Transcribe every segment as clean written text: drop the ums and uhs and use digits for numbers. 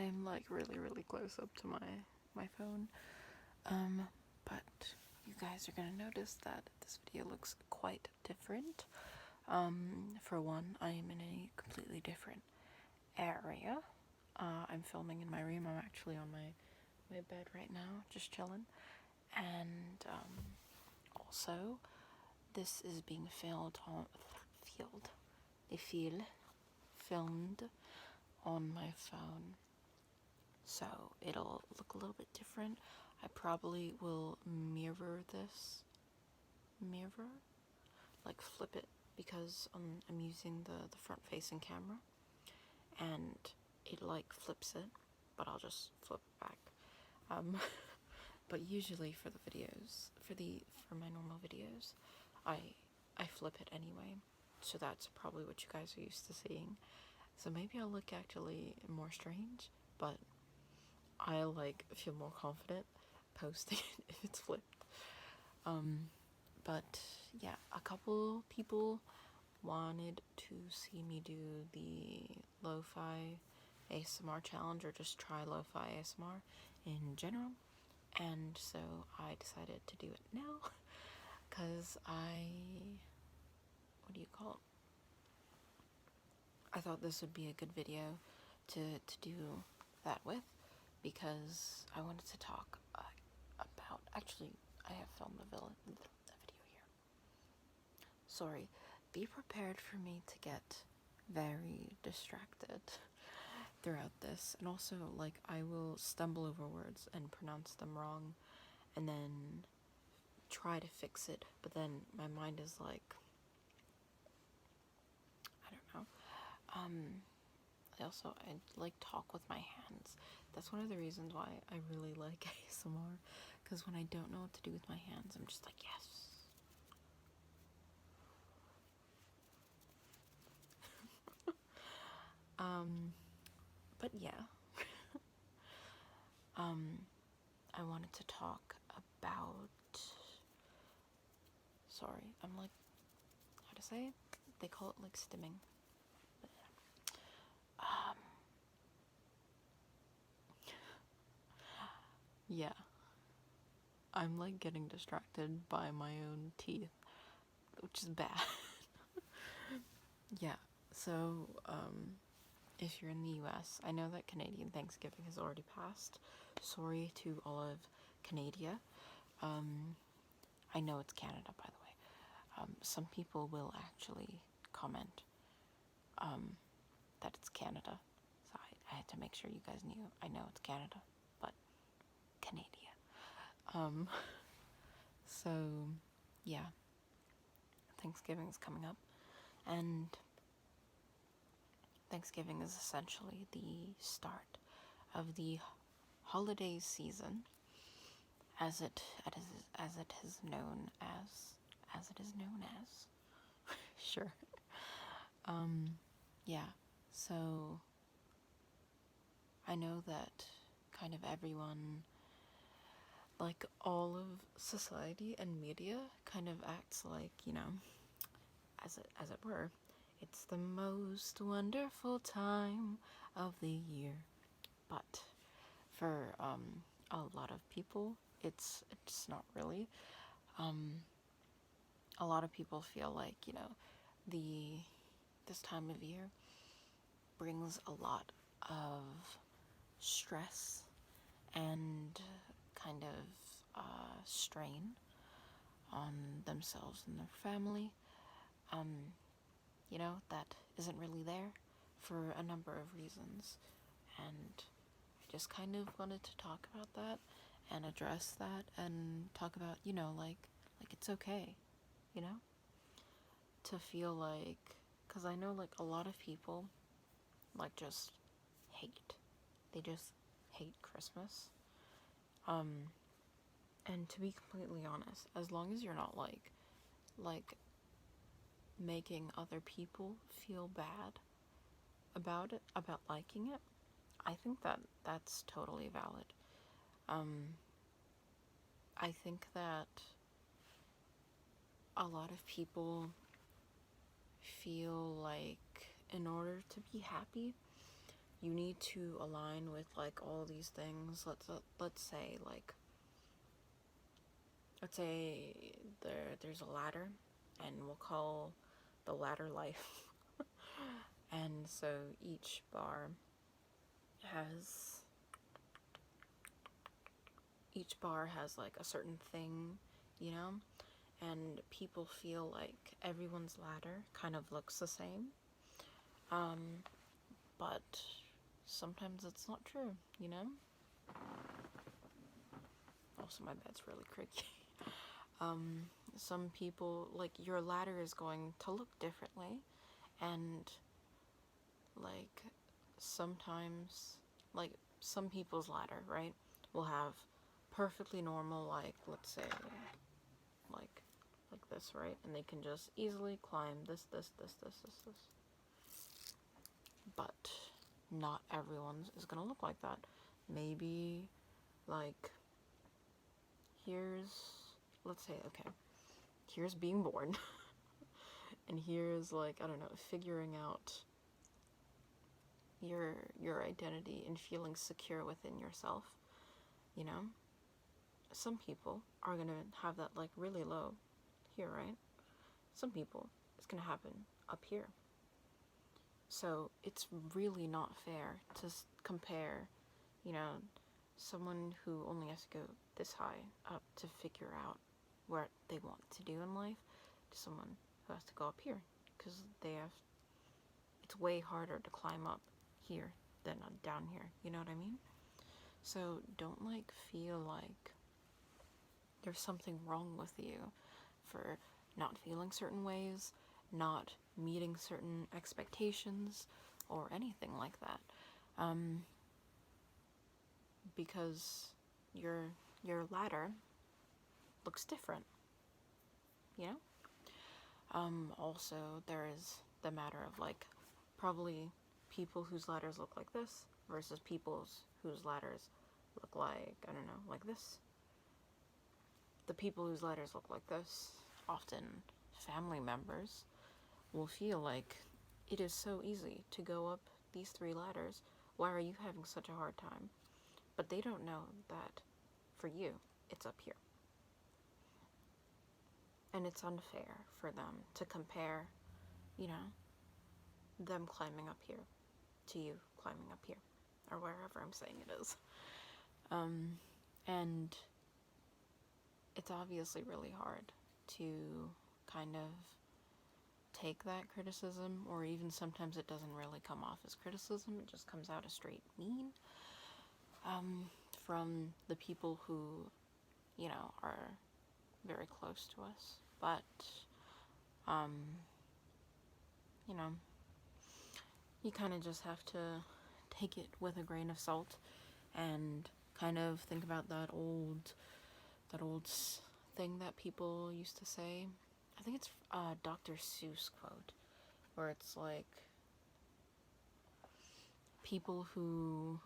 I'm like really close up to my phone. But you guys are gonna notice that this video looks quite different. For one, I am in a completely different area. I'm filming in my room. I'm actually on my bed right now, just chilling. And also, this is being filmed on my phone, so it'll look a little bit different. I probably will like flip it, because I'm using the front facing camera and it like flips it, but I'll just flip it back. But usually for the videos, for my normal videos, I flip it anyway, so that's probably what you guys are used to seeing. So maybe I'll look actually more strange, but I like feel more confident posting it if it's flipped. But yeah, a couple people wanted to see me do the lo-fi ASMR challenge, or just try lo-fi ASMR in general, and so I decided to do it now because I thought this would be a good video to do that with, because I wanted to talk about, actually, I have filmed the video here. Sorry, be prepared for me to get very distracted throughout this, and also, like, I will stumble over words and pronounce them wrong, and then try to fix it, but then my mind is like, I don't know. I like talk with my hands. That's one of the reasons why I really like ASMR, because when I don't know what to do with my hands, I'm just like, yes. But yeah. I wanted to talk about, sorry, I'm like, how to say it? They call it like stimming. Yeah. I'm like getting distracted by my own teeth, which is bad. Yeah, so, if you're in the US, I know that Canadian Thanksgiving has already passed. Sorry to all of Canada. I know it's Canada, by the way. Some people will actually comment that it's Canada. So I had to make sure you guys knew. I know it's Canada, but Canada. So, yeah. Thanksgiving's coming up, and Thanksgiving is essentially the start of the holiday season, as it is known as. Sure. Yeah. So I know that kind of everyone, like all of society and media, kind of acts like, as it were, it's the most wonderful time of the year. But for a lot of people, it's not really. A lot of people feel like, this time of year brings a lot of stress and kind of strain on themselves and their family, that isn't really there for a number of reasons. And I just kind of wanted to talk about that and address that and talk about, like it's okay, to feel like, because I know like a lot of people like just hate. They just hate Christmas. And to be completely honest, as long as you're not like making other people feel bad about it, about liking it, I think that that's totally valid. I think that a lot of people feel like in order to be happy, you need to align with like all these things. Let's say like, let's say there's a ladder, and we'll call the ladder life. And so each bar has like a certain thing, you know? And people feel like everyone's ladder kind of looks the same. But sometimes it's not true, you know? Also, my bed's really creaky. Some people, like, your ladder is going to look differently, and like sometimes, like, some people's ladder, right, will have perfectly normal, like, let's say like this, right, and they can just easily climb this. But not everyone's is gonna look like that. Maybe like, let's say, okay, here's being born. And here's like, I don't know, figuring out your identity and feeling secure within yourself, you know? Some people are gonna have that like really low here, right? Some people, it's gonna happen up here. So it's really not fair to compare, you know, someone who only has to go this high up to figure out what they want to do in life to someone who has to go up here, because it's way harder to climb up here than down here, you know what I mean? So don't like feel like there's something wrong with you for not feeling certain ways, not meeting certain expectations, or anything like that. Because your ladder looks different, you know? Also, there is the matter of like, probably people whose ladders look like this versus people's whose ladders look like, I don't know, like this. The people whose ladders look like this, often family members, will feel like it is so easy to go up these 3 ladders. Why are you having such a hard time? But they don't know that for you, it's up here. And it's unfair for them to compare, you know, them climbing up here to you climbing up here, or wherever I'm saying it is. And it's obviously really hard to kind of take that criticism, or even sometimes it doesn't really come off as criticism, it just comes out as straight mean, from the people who, you know, are very close to us. But, you know, you kind of just have to take it with a grain of salt and kind of think about that old thing that people used to say. I think it's a Dr. Seuss quote, where it's like, people who,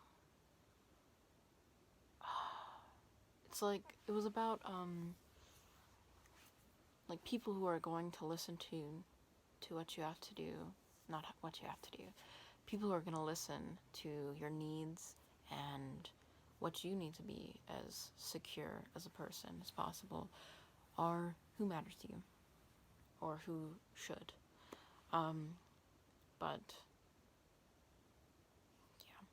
it's like, it was about, like, people who are going to listen to what you have to do, not what you have to do. People who are going to listen to your needs and what you need to be as secure as a person as possible are who matters to you, or who should. But yeah,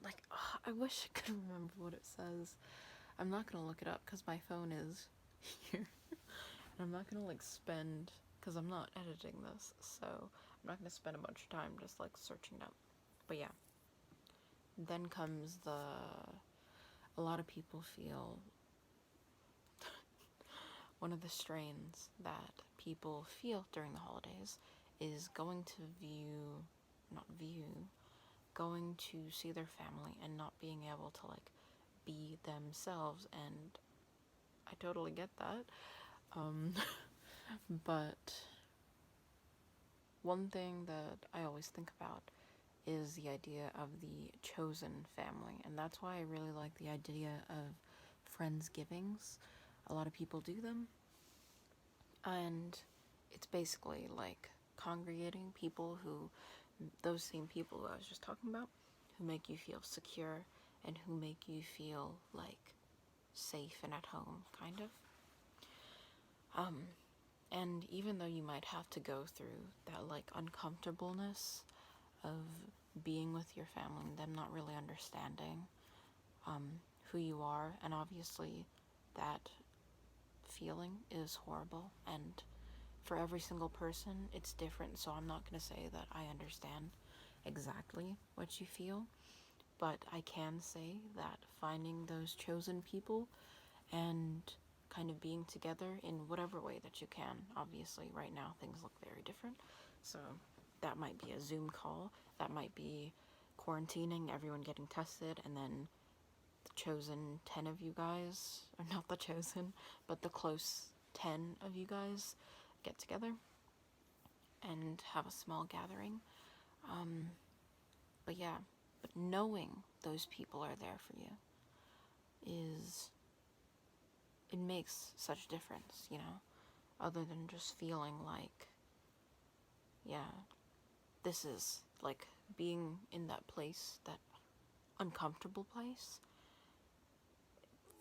like, I wish I could remember what it says. I'm not gonna look it up because my phone is here. And I'm not gonna like spend, because I'm not editing this, so I'm not gonna spend a bunch of time just like searching it up. But yeah, then comes a lot of people feel one of the strains that people feel during the holidays is going to going to see their family and not being able to like be themselves. And I totally get that. But one thing that I always think about is the idea of the chosen family, and that's why I really like the idea of Friendsgivings. A lot of people do them, and it's basically like congregating people who, those same people who I was just talking about, who make you feel secure and who make you feel like safe and at home, kind of. And even though you might have to go through that like uncomfortableness of being with your family and them not really understanding who you are, and obviously that feeling is horrible, and for every single person it's different, so I'm not going to say that I understand exactly what you feel, but I can say that finding those chosen people and kind of being together in whatever way that you can. Obviously, right now things look very different, so that might be a Zoom call, that might be quarantining, everyone getting tested, and then the chosen 10 of you guys, or not the chosen, but the close 10 of you guys get together and have a small gathering. But yeah, but knowing those people are there for you is, it makes such a difference, you know, other than just feeling like, yeah, this is like being in that place, that uncomfortable place,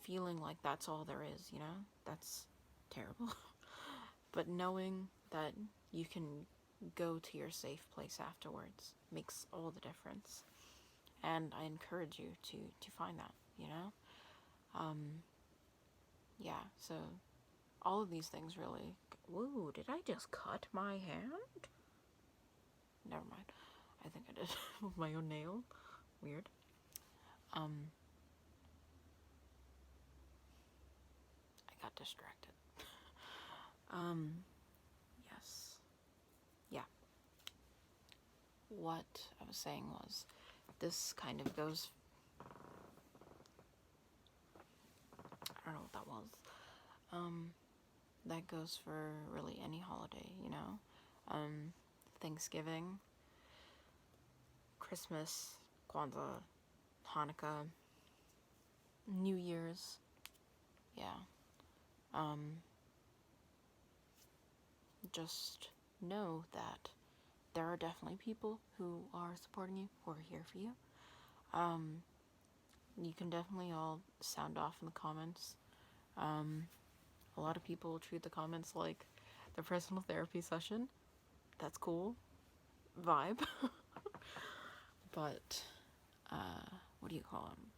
feeling like that's all there is, you know, that's terrible. But knowing that you can go to your safe place afterwards makes all the difference. And I encourage you to find that, you know? Yeah, so all of these things really... Woo, did I just cut my hand? Never mind. I think I did with my own nail. Weird. I got distracted. Yes. Yeah. What I was saying was, this kind of goes... I don't know what that was. That goes for really any holiday, you know? Thanksgiving, Christmas, Kwanzaa, Hanukkah, New Year's, yeah. Just know that there are definitely people who are supporting you, who are here for you. You can definitely all sound off in the comments. A lot of people treat the comments like their personal therapy session. That's cool. Vibe. But, what do you call them?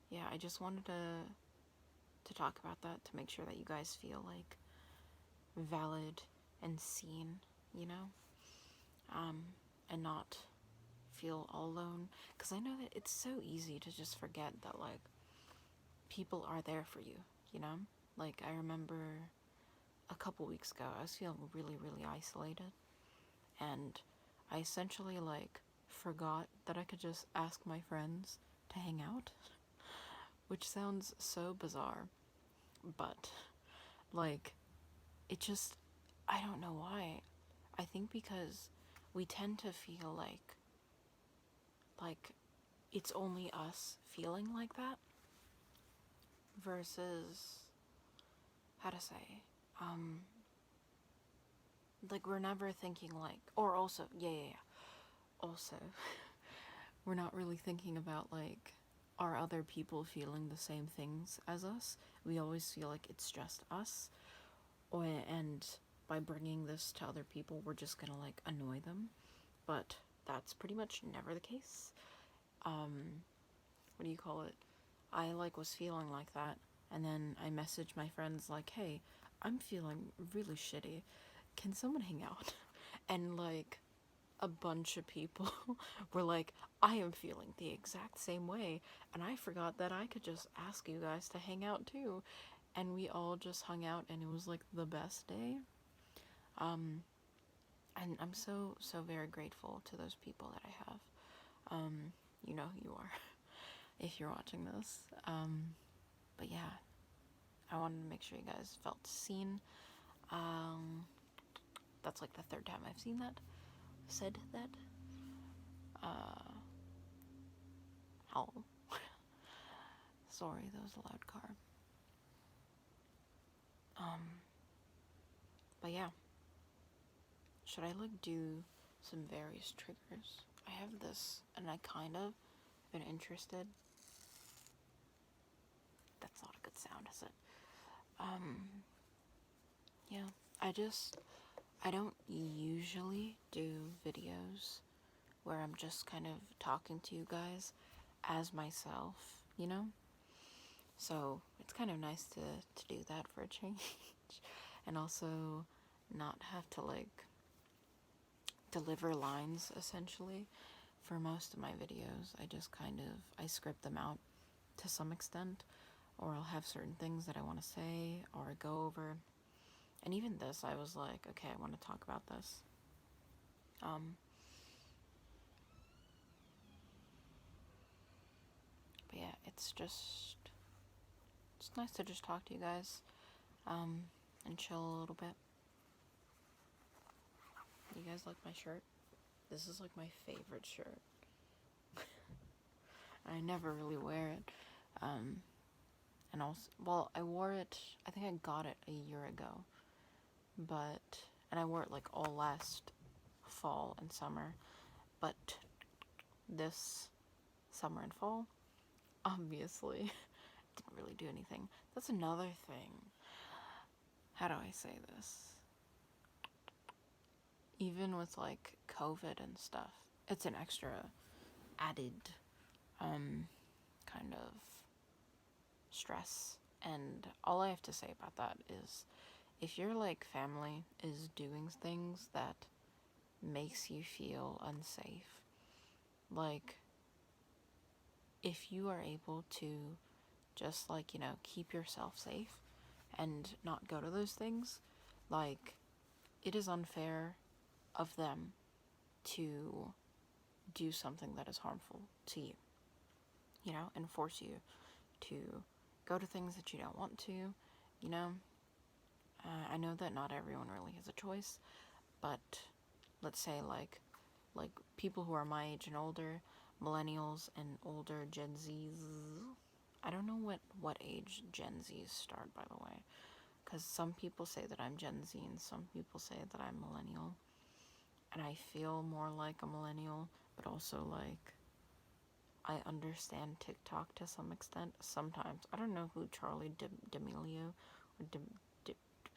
Yeah, I just wanted to talk about that, to make sure that you guys feel like valid and seen, you know? And not feel all alone. Because I know that it's so easy to just forget that, like, people are there for you, you know? Like, I remember a couple weeks ago, I was feeling really, really isolated. And I essentially, like, forgot that I could just ask my friends to hang out. Which sounds so bizarre. But, like, it just... I don't know why. I think because we tend to feel like it's only us feeling like that, versus, how to say, like, we're never thinking like, or also, also, we're not really thinking about, like, are other people feeling the same things as us? We always feel like it's just us, and by bringing this to other people, we're just gonna, like, annoy them, but that's pretty much never the case. What do you call it? I, like, was feeling like that, and then I messaged my friends, like, hey, I'm feeling really shitty. Can someone hang out? And, like, a bunch of people were like, I am feeling the exact same way, and I forgot that I could just ask you guys to hang out too. And we all just hung out, and it was, like, the best day. And I'm so very grateful to those people that I have. You know who you are if you're watching this. But yeah, I wanted to make sure you guys felt seen. That's like the third time I've said that. Oh. Sorry, that was a loud car. But yeah, should I like do some various triggers? I have this, and I kind of been interested. That's not a good sound, is it? Yeah, I don't usually do videos where I'm just kind of talking to you guys as myself, you know? So it's kind of nice to do that for a change. And also not have to like deliver lines essentially for most of my videos. I just kind of, I script them out to some extent, or I'll have certain things that I want to say or go over. And even this, I was like, okay, I want to talk about this. But yeah, it's nice to just talk to you guys, and chill a little bit. You guys like my shirt? This is like my favorite shirt. I never really wear it. And also, well, I wore it, I think I got it a year ago. And I wore it like all last fall and summer. But this summer and fall, obviously, didn't really do anything. That's another thing. How do I say this? Even with like COVID and stuff, it's an extra added kind of stress. And all I have to say about that is, if your like family is doing things that makes you feel unsafe, like if you are able to just like, you know, keep yourself safe and not go to those things, like it is unfair of them to do something that is harmful to you, you know, and force you to go to things that you don't want to, you know. I know that not everyone really has a choice, but let's say like people who are my age and older, millennials and older Gen Zs. I don't know what age Gen Zs start, by the way, because some people say that I'm Gen Z and some people say that I'm millennial, and I feel more like a millennial, but also like I understand TikTok to some extent sometimes. I don't know who Charlie D'Amelio or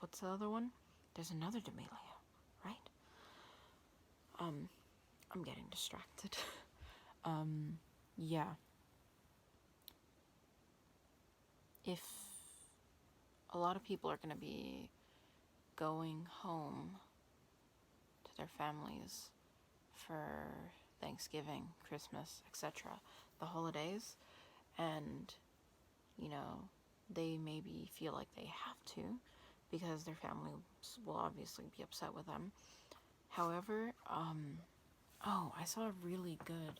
what's the other one? There's another D'Amelio, right? I'm getting distracted. Yeah. If a lot of people are going to be going home to their families for Thanksgiving, Christmas, etc., the holidays, and, you know, they maybe feel like they have to because their family will obviously be upset with them. However, I saw a really good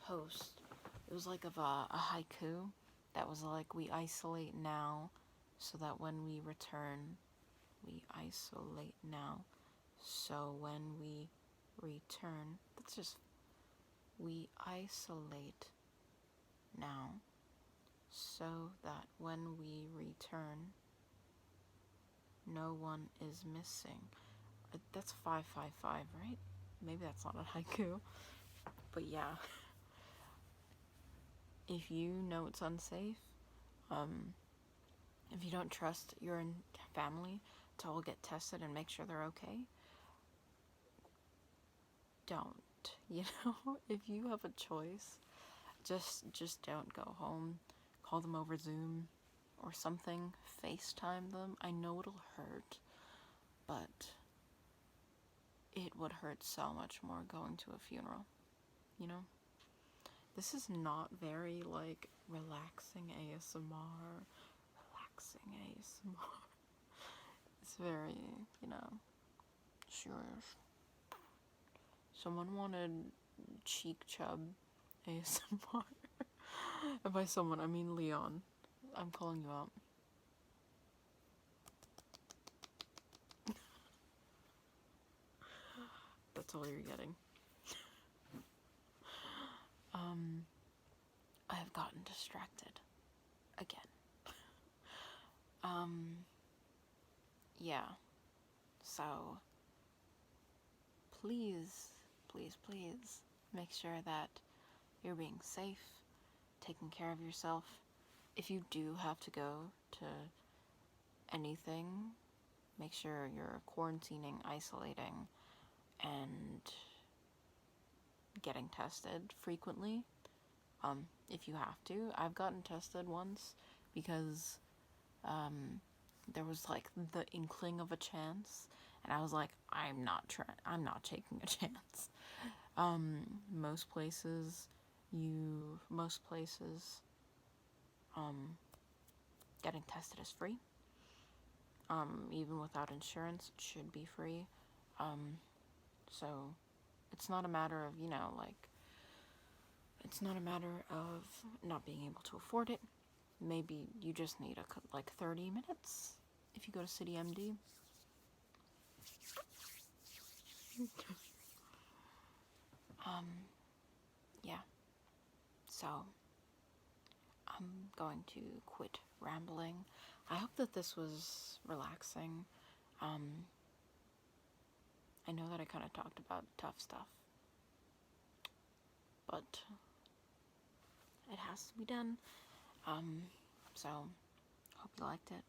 post. It was like of a haiku that was like, we isolate now so that when we return, we isolate now. So when we return, that's just, we isolate now so that when we return, no one is missing. That's 555, right? Maybe that's not a haiku. But yeah. If you know it's unsafe, if you don't trust your family to all get tested and make sure they're okay, don't. You know, if you have a choice, just don't go home. Call them over Zoom or something. FaceTime them. I know it'll hurt, but it would hurt so much more going to a funeral, you know? This is not very, like, relaxing ASMR. Relaxing ASMR. It's very, you know, serious. Someone wanted cheek chub ASMR. And by someone, I mean Leon. I'm calling you out. That's all you're getting. I have gotten distracted. Again. Yeah. So, please, please, please make sure that you're being safe, taking care of yourself. If you do have to go to anything, make sure you're quarantining, isolating, and getting tested frequently. If you have to. I've gotten tested once because there was like the inkling of a chance, and I was like, I'm not taking a chance. Most places, getting tested is free. Even without insurance, it should be free. So it's not a matter of, it's not a matter of not being able to afford it. Maybe you just need 30 minutes if you go to CityMD. Yeah. So I'm going to quit rambling. I hope that this was relaxing. I know that I kind of talked about tough stuff, but it has to be done. So hope you liked it.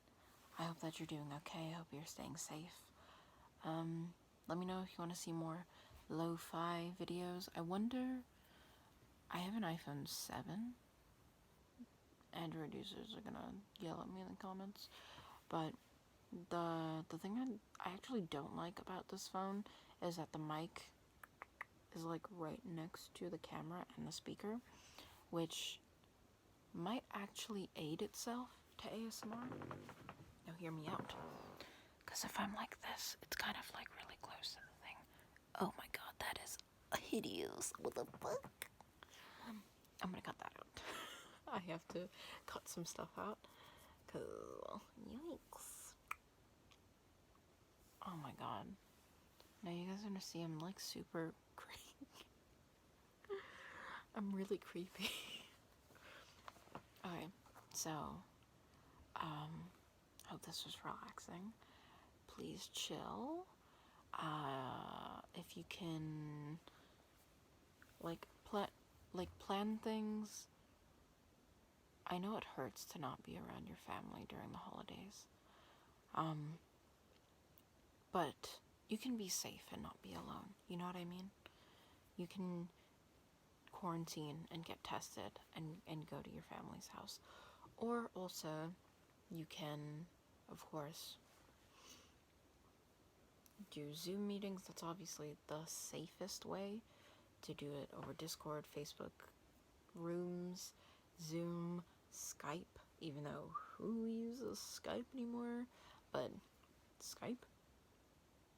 I hope that you're doing okay. I hope you're staying safe. Let me know if you want to see more lo-fi videos. I have an iPhone 7. Android users are gonna yell at me in the comments. But the thing I actually don't like about this phone is that the mic is like right next to the camera and the speaker, which might actually aid itself to ASMR. Now hear me out. Because if I'm like this, it's kind of like really close to the thing. Oh my god, that is hideous. What the fuck? I'm gonna cut that out. I have to cut some stuff out. Cause, yikes. Oh my god. Now you guys are gonna see I'm like super creepy. I'm really creepy. Okay, so, hope this was relaxing. Please chill. If you can, plan things. I know it hurts to not be around your family during the holidays. But you can be safe and not be alone. You know what I mean? You can quarantine and get tested and go to your family's house. Or also, you can, of course, do Zoom meetings. That's obviously the safest way to do it over Discord, Facebook, Rooms, Zoom, Skype, even though who uses Skype anymore? But Skype,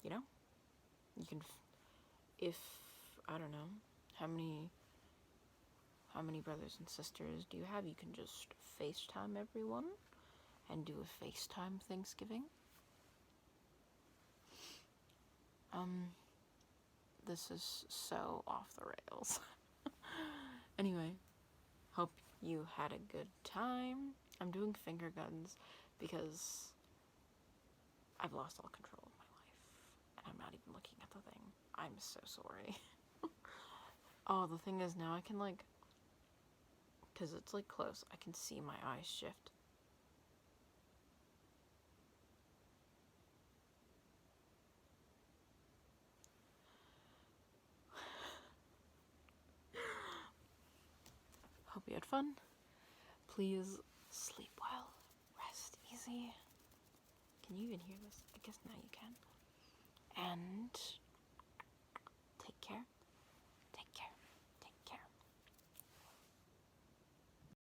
you can, I don't know, how many brothers and sisters do you have? You can just FaceTime everyone and do a FaceTime Thanksgiving. This is so off the rails. Anyway, hope you had a good time. I'm doing finger guns because I've lost all control of my life, and I'm not even looking at the thing. I'm so sorry. Oh, the thing is now I can because it's close, I can see my eyes shift. Hope you had fun. Please sleep well, rest easy. Can you even hear this? I guess now you can. And